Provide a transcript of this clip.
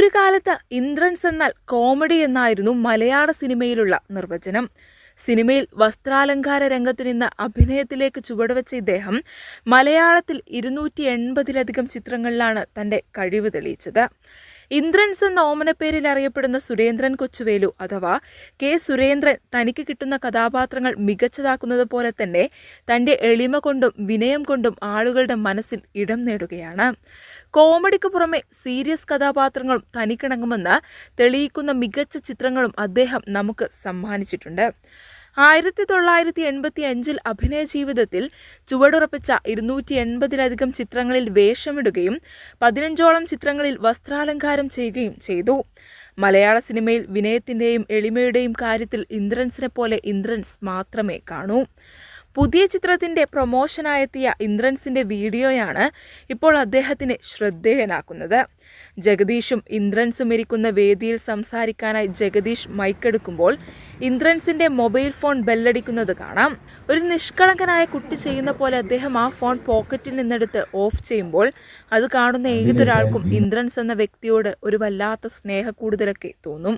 ഒരു കാലത്ത് ഇന്ദ്രൻസ് എന്നാൽ കോമഡി എന്നായിരുന്നു മലയാള സിനിമയിലുള്ള നിർവചനം. സിനിമയിൽ വസ്ത്രാലങ്കാര രംഗത്ത് നിന്ന് അഭിനയത്തിലേക്ക് ചുവടുവെച്ച ഇദ്ദേഹം മലയാളത്തിൽ 280-ലധികം ചിത്രങ്ങളിലാണ് തന്റെ കഴിവ് തെളിയിച്ചത്. ഇന്ദ്രൻസ് എന്ന ഓമനപ്പേരിൽ അറിയപ്പെടുന്ന സുരേന്ദ്രൻ കൊച്ചുവേലു അഥവാ കെ സുരേന്ദ്രൻ തനിക്ക് കിട്ടുന്ന കഥാപാത്രങ്ങൾ മികച്ചതാക്കുന്നത് പോലെ തന്നെ തന്റെ എളിമ കൊണ്ടും വിനയം കൊണ്ടും ആളുകളുടെ മനസ്സിൽ ഇടം നേടുകയാണ്. കോമഡിക്ക് പുറമെ സീരിയസ് കഥാപാത്രങ്ങളും തനിക്കിണങ്ങുമെന്ന് തെളിയിക്കുന്ന മികച്ച ചിത്രങ്ങളും അദ്ദേഹം നമുക്ക് സമ്മാനിച്ചിട്ടുണ്ട്. 1985 അഭിനയ ജീവിതത്തിൽ ചുവടുറപ്പിച്ച 280-ലധികം ചിത്രങ്ങളിൽ വേഷമിടുകയും 15ഓളം ചിത്രങ്ങളിൽ വസ്ത്രാലങ്കാരം ചെയ്യുകയും ചെയ്തു. മലയാള സിനിമയിൽ വിനയത്തിൻ്റെയും എളിമയുടെയും കാര്യത്തിൽ ഇന്ദ്രൻസിനെ പോലെ ഇന്ദ്രൻസ് മാത്രമേ കാണൂ. പുതിയ ചിത്രത്തിൻ്റെ പ്രൊമോഷനായെത്തിയ ഇന്ദ്രൻസിൻ്റെ വീഡിയോയാണ് ഇപ്പോൾ അദ്ദേഹത്തിനെ ശ്രദ്ധേയനാക്കുന്നത്. ജഗദീഷും ഇന്ദ്രൻസും ഇരിക്കുന്ന വേദിയിൽ സംസാരിക്കാനായി ജഗദീഷ് മൈക്കെടുക്കുമ്പോൾ ഇന്ദ്രൻസിൻ്റെ മൊബൈൽ ഫോൺ ബെല്ലടിക്കുന്നത് കാണാം. ഒരു നിഷ്കളങ്കനായ കുട്ടി ചെയ്യുന്ന പോലെ അദ്ദേഹം ആ ഫോൺ പോക്കറ്റിൽ നിന്നെടുത്ത് ഓഫ് ചെയ്യുമ്പോൾ അത് കാണുന്ന ഏതൊരാൾക്കും ഇന്ദ്രൻസ് എന്ന വ്യക്തിയോട് ഒരു വല്ലാത്ത സ്നേഹക്കൂടുതലൊക്കെ തോന്നും.